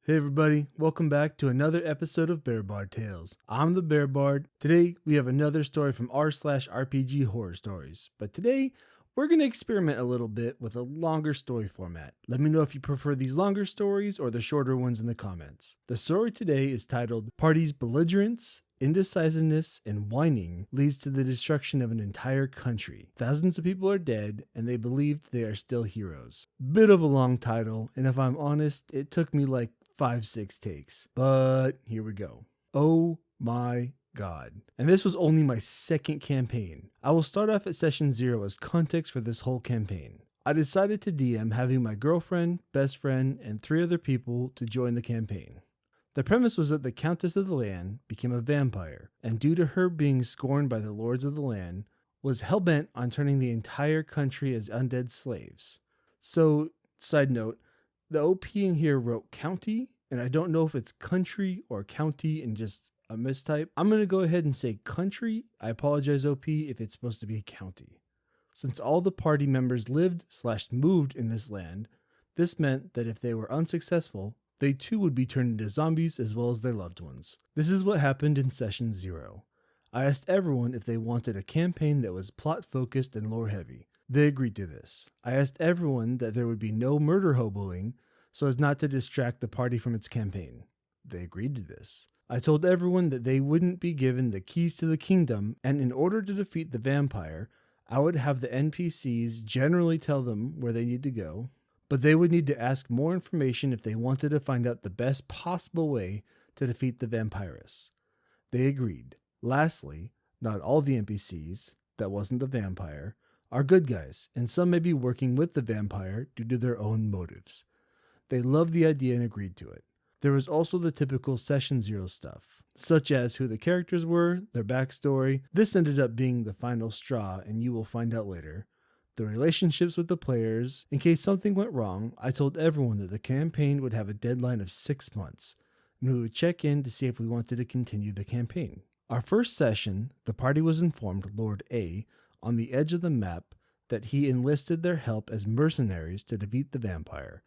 Hey everybody, welcome back to another episode of Bear Bard Tales. I'm the Bear Bard. Today we have another story from r/RPG Horror Stories, but today we're going to experiment a little bit with a longer story format. Let me know if you prefer these longer stories or the shorter ones in the comments. The story today is titled Party's Belligerence, Indecisiveness, and Whining Leads to the Destruction of an Entire Country. Thousands of people are dead, and they believed they are still heroes. Bit of a long title, and if I'm honest, it took me like 5-6 takes, but here we go. Oh my god. And this was only my second campaign. I will start off at session 0 as context for this whole campaign. I decided to DM having my girlfriend, best friend, and 3 other people to join the campaign. The premise was that the Countess of the Land became a vampire, and due to her being scorned by the lords of the land, was hellbent on turning the entire country as undead slaves. So, side note, the OP in here wrote county, and I don't know if it's country or county and just a mistype. I'm going to go ahead and say country. I apologize, OP, if it's supposed to be county. Since all the party members lived/moved in this land, this meant that if they were unsuccessful, they too would be turned into zombies as well as their loved ones. This is what happened in session 0. I asked everyone if they wanted a campaign that was plot-focused and lore-heavy. They agreed to this. I asked everyone that there would be no murder hoboing so as not to distract the party from its campaign. They agreed to this. I told everyone that they wouldn't be given the keys to the kingdom, and in order to defeat the vampire, I would have the NPCs generally tell them where they need to go, but they would need to ask more information if they wanted to find out the best possible way to defeat the vampiress. They agreed. Lastly, not all the NPCs, that wasn't the vampire, are good guys, and some may be working with the vampire due to their own motives. They loved the idea and agreed to it. There was also the typical Session 0 stuff, such as who the characters were, their backstory. This ended up being the final straw, and you will find out later. The relationships with the players. In case something went wrong, I told everyone that the campaign would have a deadline of 6 months, and we would check in to see if we wanted to continue the campaign. Our first session, the party was informed Lord A, on the edge of the map, that he enlisted their help as mercenaries to defeat the vampire.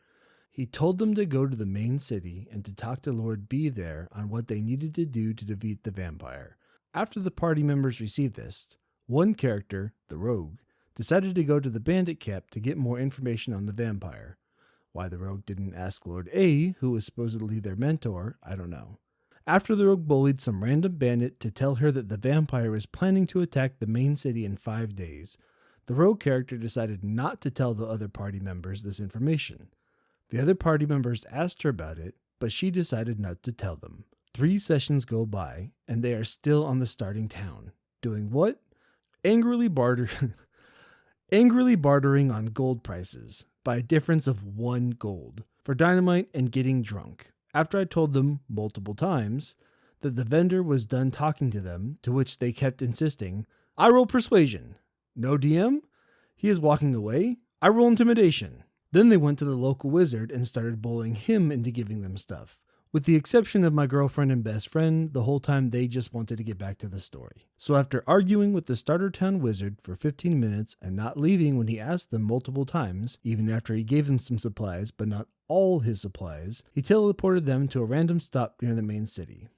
He told them to go to the main city and to talk to Lord B there on what they needed to do to defeat the vampire. After the party members received this, one character, the rogue, decided to go to the bandit camp to get more information on the vampire. Why the rogue didn't ask Lord A, who was supposedly their mentor, I don't know. After the rogue bullied some random bandit to tell her that the vampire was planning to attack the main city in 5 days, the rogue character decided not to tell the other party members this information. The other party members asked her about it, but she decided not to tell them. 3 sessions go by, and they are still on the starting town. Doing what? Angrily bartering on gold prices, by a difference of 1 gold, for dynamite and getting drunk. After I told them, multiple times, that the vendor was done talking to them, to which they kept insisting, I roll persuasion. No DM? He is walking away? I roll intimidation. Then they went to the local wizard and started bullying him into giving them stuff. With the exception of my girlfriend and best friend, the whole time they just wanted to get back to the story. So after arguing with the starter town wizard for 15 minutes and not leaving when he asked them multiple times, even after he gave them some supplies but not all his supplies, he teleported them to a random stop near the main city.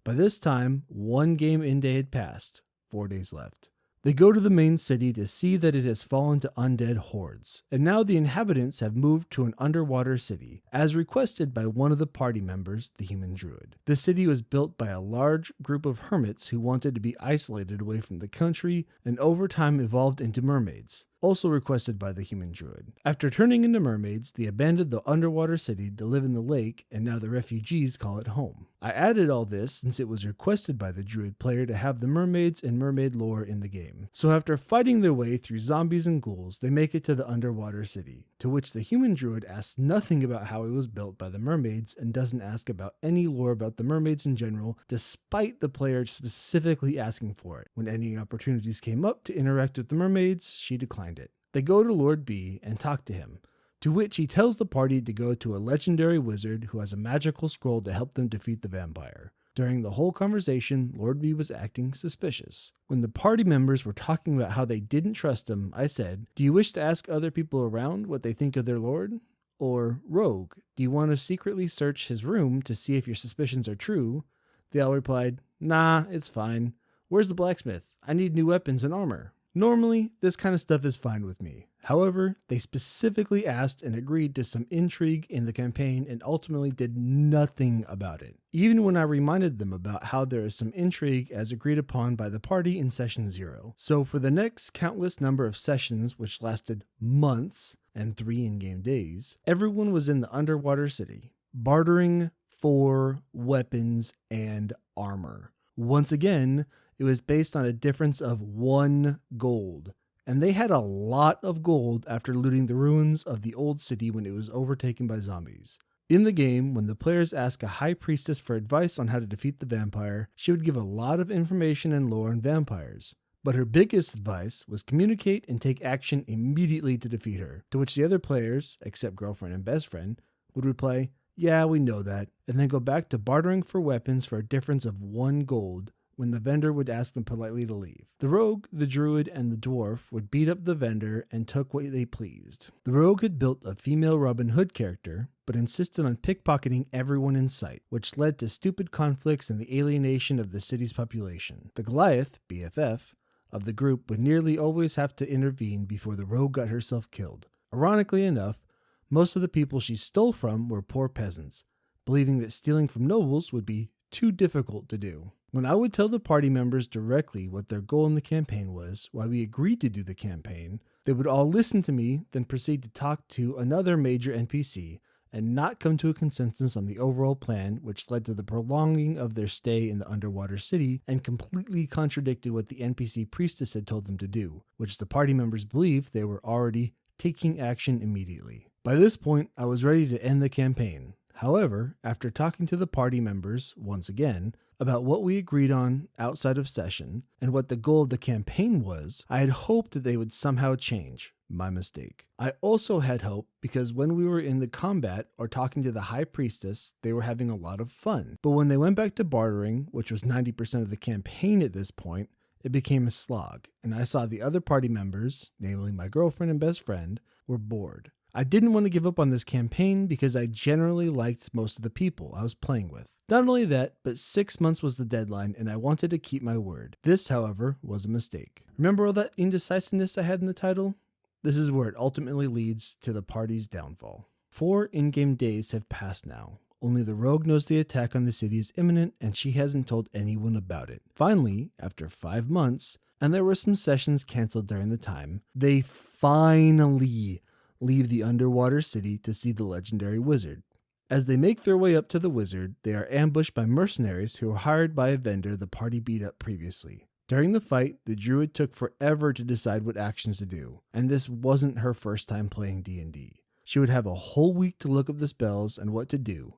By this time, 1 game in day had passed, 4 days left. They go to the main city to see that it has fallen to undead hordes, and now the inhabitants have moved to an underwater city, as requested by one of the party members, the human druid. The city was built by a large group of hermits who wanted to be isolated away from the country, and over time evolved into mermaids, also requested by the human druid. After turning into mermaids, they abandoned the underwater city to live in the lake, and now the refugees call it home. I added all this since it was requested by the druid player to have the mermaids and mermaid lore in the game. So after fighting their way through zombies and ghouls, they make it to the underwater city, to which the human druid asks nothing about how it was built by the mermaids and doesn't ask about any lore about the mermaids in general, despite the player specifically asking for it. When any opportunities came up to interact with the mermaids, she declined it. They go to Lord B and talk to him, to which he tells the party to go to a legendary wizard who has a magical scroll to help them defeat the vampire. During the whole conversation, Lord B was acting suspicious. When the party members were talking about how they didn't trust him, I said, "Do you wish to ask other people around what they think of their lord?" Or, rogue, do you want to secretly search his room to see if your suspicions are true? They all replied, nah, it's fine. Where's the blacksmith? I need new weapons and armor. Normally, this kind of stuff is fine with me. However, they specifically asked and agreed to some intrigue in the campaign and ultimately did nothing about it. Even when I reminded them about how there is some intrigue as agreed upon by the party in session 0. So for the next countless number of sessions, which lasted months and 3 in-game days, everyone was in the underwater city, bartering for weapons and armor. Once again, it was based on a difference of 1 gold, and they had a lot of gold after looting the ruins of the old city when it was overtaken by zombies. In the game, when the players ask a high priestess for advice on how to defeat the vampire, she would give a lot of information and lore on vampires. But her biggest advice was communicate and take action immediately to defeat her, to which the other players, except girlfriend and best friend, would reply, yeah, we know that, and then go back to bartering for weapons for a difference of 1 gold, when the vendor would ask them politely to leave. The rogue, the druid, and the dwarf would beat up the vendor and took what they pleased. The rogue had built a female Robin Hood character, but insisted on pickpocketing everyone in sight, which led to stupid conflicts and the alienation of the city's population. The Goliath, BFF, of the group would nearly always have to intervene before the rogue got herself killed. Ironically enough, most of the people she stole from were poor peasants, believing that stealing from nobles would be too difficult to do. When I would tell the party members directly what their goal in the campaign was, why we agreed to do the campaign, they would all listen to me, then proceed to talk to another major NPC and not come to a consensus on the overall plan, which led to the prolonging of their stay in the underwater city and completely contradicted what the NPC priestess had told them to do, which the party members believed they were already taking action immediately. By this point, I was ready to end the campaign. However, after talking to the party members, once again, about what we agreed on outside of session and what the goal of the campaign was, I had hoped that they would somehow change. My mistake. I also had hope because when we were in the combat or talking to the high priestess, they were having a lot of fun. But when they went back to bartering, which was 90% of the campaign at this point, it became a slog, and I saw the other party members, namely my girlfriend and best friend, were bored. I didn't want to give up on this campaign because I generally liked most of the people I was playing with. Not only that, but 6 months was the deadline and I wanted to keep my word. This, however, was a mistake. Remember all that indecisiveness I had in the title? This is where it ultimately leads to the party's downfall. 4 in-game days have passed now. Only the rogue knows the attack on the city is imminent and she hasn't told anyone about it. Finally, after 5 months, and there were some sessions canceled during the time, they finally leave the underwater city to see the legendary wizard. As they make their way up to the wizard, they are ambushed by mercenaries who were hired by a vendor the party beat up previously. During the fight, the druid took forever to decide what actions to do, and this wasn't her first time playing D&D. She would have a whole week to look up the spells and what to do.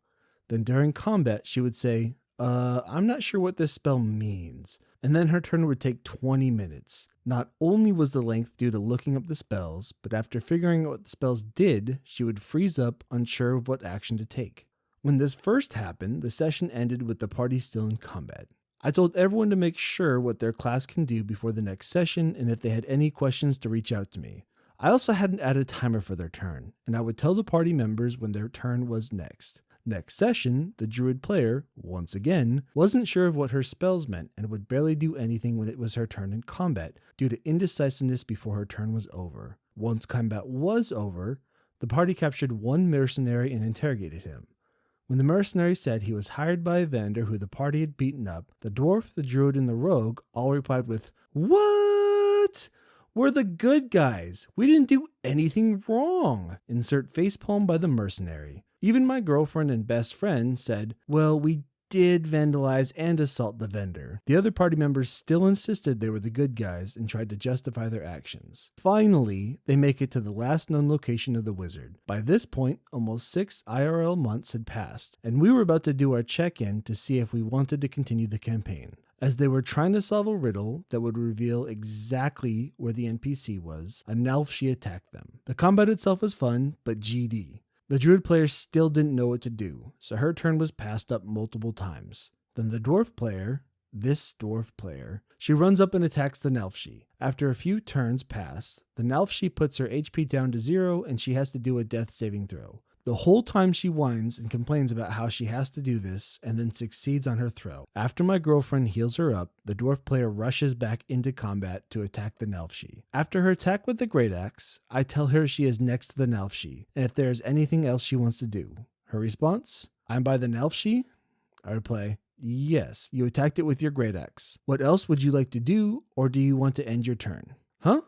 Then during combat, she would say, I'm not sure what this spell means. And then her turn would take 20 minutes. Not only was the length due to looking up the spells, but after figuring out what the spells did, she would freeze up, unsure of what action to take. When this first happened, the session ended with the party still in combat. I told everyone to make sure what their class can do before the next session, and if they had any questions to reach out to me. I also had an added timer for their turn, and I would tell the party members when their turn was next. Next session, the druid player, once again, wasn't sure of what her spells meant and would barely do anything when it was her turn in combat, due to indecisiveness before her turn was over. Once combat was over, the party captured one mercenary and interrogated him. When the mercenary said he was hired by a vendor who the party had beaten up, the dwarf, the druid, and the rogue all replied with, "What? We're the good guys. We didn't do anything wrong." Insert facepalm by the mercenary. Even my girlfriend and best friend said, well, we did vandalize and assault the vendor. The other party members still insisted they were the good guys and tried to justify their actions. Finally, they make it to the last known location of the wizard. By this point, almost 6 IRL months had passed, and we were about to do our check-in to see if we wanted to continue the campaign. As they were trying to solve a riddle that would reveal exactly where the NPC was, a Nalfshi attacked them. The combat itself was fun, but GD. The druid player still didn't know what to do, so her turn was passed up multiple times. Then the dwarf player, she runs up and attacks the Nalfshi. After a few turns pass, the Nalfshi puts her HP down to 0 and she has to do a death saving throw. The whole time she whines and complains about how she has to do this and then succeeds on her throw. After my girlfriend heals her up, the dwarf player rushes back into combat to attack the Nelfshi. After her attack with the Great Axe, I tell her she is next to the Nelfshi and if there is anything else she wants to do. Her response? I'm by the Nelfshi? I reply, yes, you attacked it with your Great Axe. What else would you like to do, or do you want to end your turn? Huh?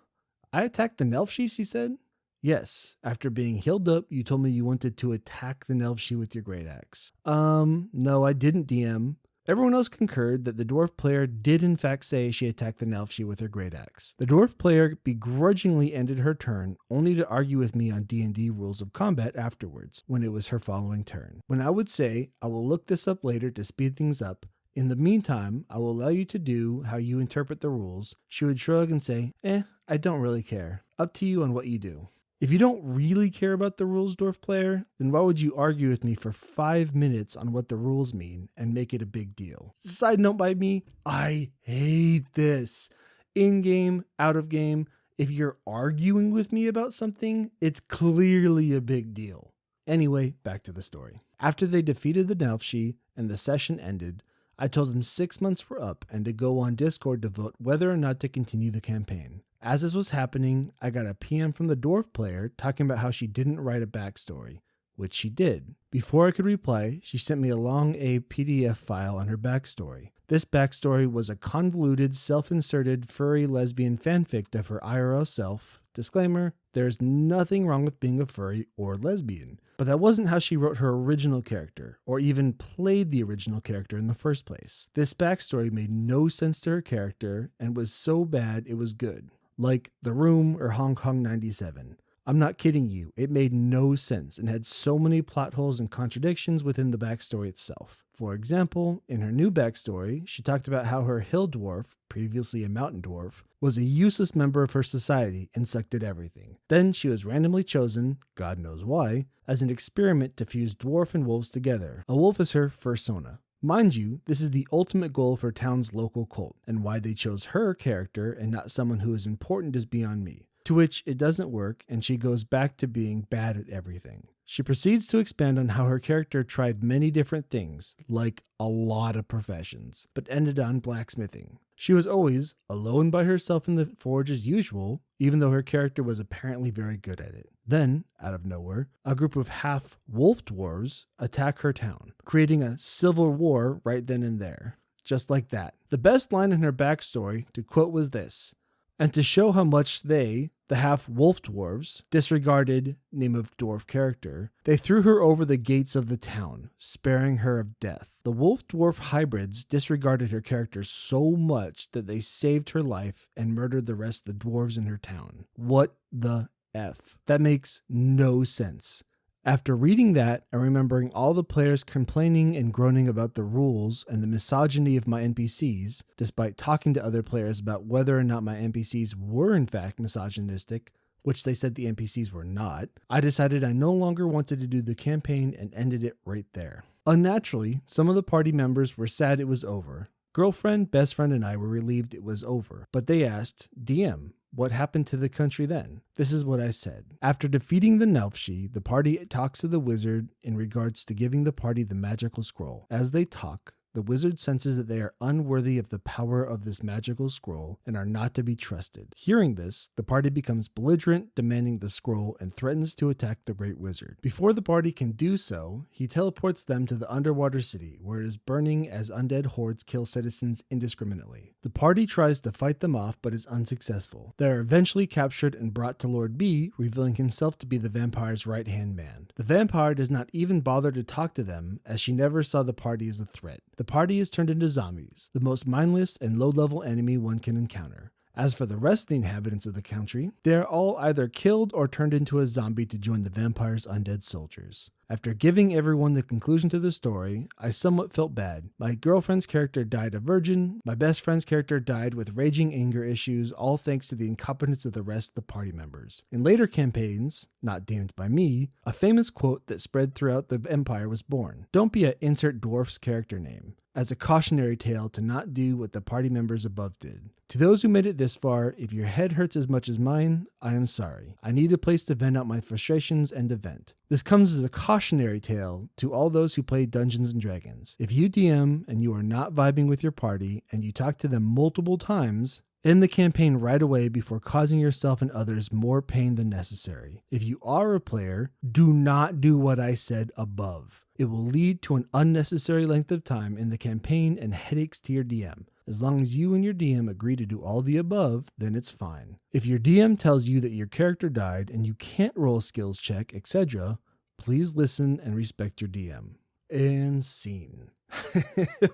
I attacked the Nelfshi, she said. Yes, after being healed up, you told me you wanted to attack the Nelfshi with your Great Axe. No, I didn't, DM. Everyone else concurred that the dwarf player did in fact say she attacked the Nelfshi with her Great Axe. The dwarf player begrudgingly ended her turn, only to argue with me on D&D rules of combat afterwards, when it was her following turn. When I would say, I will look this up later to speed things up, in the meantime, I will allow you to do how you interpret the rules, she would shrug and say, I don't really care. Up to you on what you do. If you don't really care about the rules, dwarf player, then why would you argue with me for 5 minutes on what the rules mean and make it a big deal? Side note by me, I hate this. In-game, out of game, if you're arguing with me about something, it's clearly a big deal. Anyway, back to the story. After they defeated the Nelfshi and the session ended, I told them 6 months were up and to go on Discord to vote whether or not to continue the campaign. As this was happening, I got a PM from the dwarf player talking about how she didn't write a backstory, which she did. Before I could reply, she sent me along a PDF file on her backstory. This backstory was a convoluted, self-inserted, furry lesbian fanfic of her IRL self. Disclaimer, there's nothing wrong with being a furry or lesbian. But that wasn't how she wrote her original character, or even played the original character in the first place. This backstory made no sense to her character, and was so bad it was good. Like The Room or Hong Kong 97. I'm not kidding you, it made no sense and had so many plot holes and contradictions within the backstory itself. For example, in her new backstory, she talked about how her hill dwarf, previously a mountain dwarf, was a useless member of her society and sucked at everything. Then she was randomly chosen, God knows why, as an experiment to fuse dwarf and wolves together. A wolf is her fursona. Mind you, this is the ultimate goal for town's local cult, and why they chose her character and not someone who is important is beyond me. To which it doesn't work, and she goes back to being bad at everything. She proceeds to expand on how her character tried many different things, like a lot of professions, but ended on blacksmithing. She was always alone by herself in the forge as usual, even though her character was apparently very good at it. Then, out of nowhere, a group of half-wolf dwarves attack her town, creating a civil war right then and there. Just like that. The best line in her backstory, to quote, was this: "And to show how much they, the half-wolf dwarves, disregarded name of dwarf character, they threw her over the gates of the town, sparing her of death. The wolf-dwarf hybrids disregarded her character so much that they saved her life and murdered the rest of the dwarves in her town." What the F? That makes no sense. After reading that and remembering all the players complaining and groaning about the rules and the misogyny of my NPCs, despite talking to other players about whether or not my NPCs were in fact misogynistic, which they said the NPCs were not, I decided I no longer wanted to do the campaign and ended it right there. Unnaturally, some of the party members were sad it was over. Girlfriend, best friend, and I were relieved it was over, but they asked, DM, what happened to the country then? This is what I said. After defeating the Nelfshi, the party talks to the wizard in regards to giving the party the magical scroll. As they talk, the wizard senses that they are unworthy of the power of this magical scroll and are not to be trusted. Hearing this, the party becomes belligerent, demanding the scroll, and threatens to attack the great wizard. Before the party can do so, he teleports them to the underwater city, where it is burning as undead hordes kill citizens indiscriminately. The party tries to fight them off, but is unsuccessful. They are eventually captured and brought to Lord B, revealing himself to be the vampire's right-hand man. The vampire does not even bother to talk to them, as she never saw the party as a threat. The party is turned into zombies, the most mindless and low-level enemy one can encounter. As for the rest of the inhabitants of the country, they are all either killed or turned into a zombie to join the vampire's undead soldiers. After giving everyone the conclusion to the story, I somewhat felt bad. My girlfriend's character died a virgin, my best friend's character died with raging anger issues, all thanks to the incompetence of the rest of the party members. In later campaigns, not damned by me, a famous quote that spread throughout the empire was born. Don't be a insert dwarf's character name. as a cautionary tale to not do what the party members above did. To those who made it this far, if your head hurts as much as mine, I am sorry. I need a place to vent out my frustrations and to vent. This comes as a cautionary tale to all those who play Dungeons & Dragons. If you DM and you are not vibing with your party and you talk to them multiple times, end the campaign right away before causing yourself and others more pain than necessary. If you are a player, do not do what I said above. It will lead to an unnecessary length of time in the campaign and headaches to your DM. As long as you and your DM agree to do all the above, then it's fine. If your DM tells you that your character died and you can't roll a skills check, etc., please listen and respect your DM. And scene.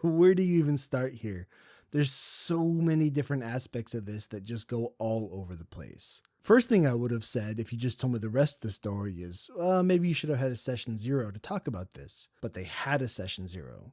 Where do you even start here? There's so many different aspects of this that just go all over the place. First thing I would have said if you just told me the rest of the story is, maybe you should have had a session 0 to talk about this, but they had a session 0.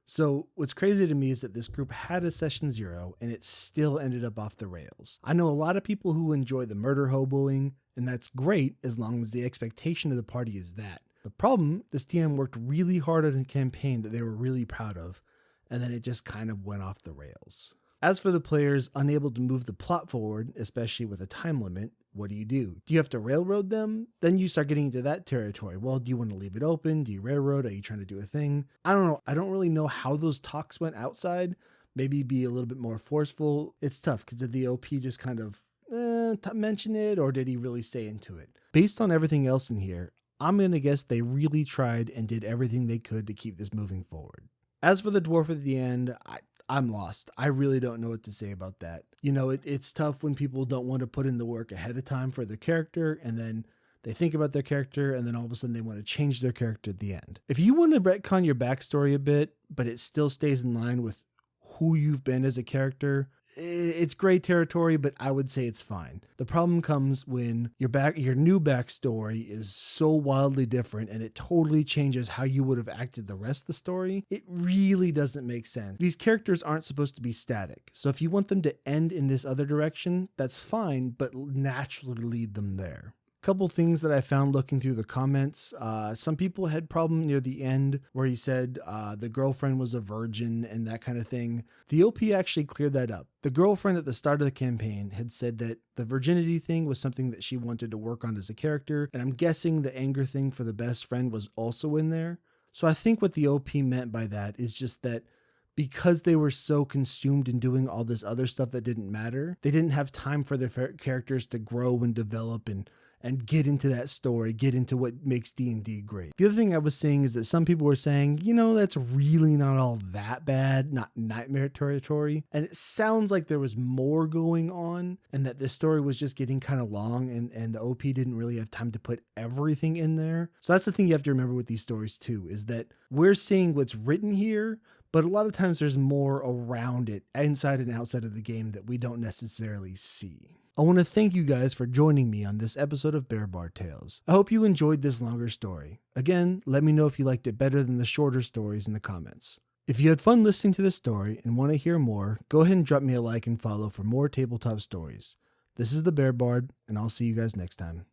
So what's crazy to me is that this group had a session 0 and it still ended up off the rails. I know a lot of people who enjoy the murder hoboing, and that's great as long as the expectation of the party is that. The problem, this DM worked really hard on a campaign that they were really proud of, and then it just kind of went off the rails. As for the players unable to move the plot forward, especially with a time limit, what do? Do you have to railroad them? Then you start getting into that territory. Well, do you want to leave it open? Do you railroad? Are you trying to do a thing? I don't know. I don't really know how those talks went outside. Maybe be a little bit more forceful. It's tough because did the OP just kind of mention it, or did he really say into it? Based on everything else in here, I'm going to guess they really tried and did everything they could to keep this moving forward. As for the dwarf at the end, I'm lost. I really don't know what to say about that. You know, it's tough when people don't want to put in the work ahead of time for their character, and then they think about their character, and then all of a sudden they want to change their character at the end. If you want to retcon your backstory a bit, but it still stays in line with who you've been as a character, it's gray territory, but I would say it's fine. The problem comes when your new backstory is so wildly different and it totally changes how you would have acted the rest of the story. It really doesn't make sense. These characters aren't supposed to be static. So if you want them to end in this other direction, that's fine, but naturally lead them there. Couple things that I found looking through the comments. Some people had problem near the end where he said the girlfriend was a virgin and that kind of thing. The OP actually cleared that up. The girlfriend at the start of the campaign had said that the virginity thing was something that she wanted to work on as a character, and I'm guessing the anger thing for the best friend was also in there. So I think what the OP meant by that is just that because they were so consumed in doing all this other stuff that didn't matter, they didn't have time for their characters to grow and develop and get into that story, get into what makes D&D great. The other thing I was saying is that some people were saying, you know, that's really not all that bad, not nightmare territory. And it sounds like there was more going on and that the story was just getting kind of long and the OP didn't really have time to put everything in there. So that's the thing you have to remember with these stories too, is that we're seeing what's written here, but a lot of times there's more around it, inside and outside of the game, that we don't necessarily see. I want to thank you guys for joining me on this episode of Bear Bar Tales. I hope you enjoyed this longer story. Again, let me know if you liked it better than the shorter stories in the comments. If you had fun listening to this story and want to hear more, go ahead and drop me a like and follow for more tabletop stories. This is the Bear Bard, and I'll see you guys next time.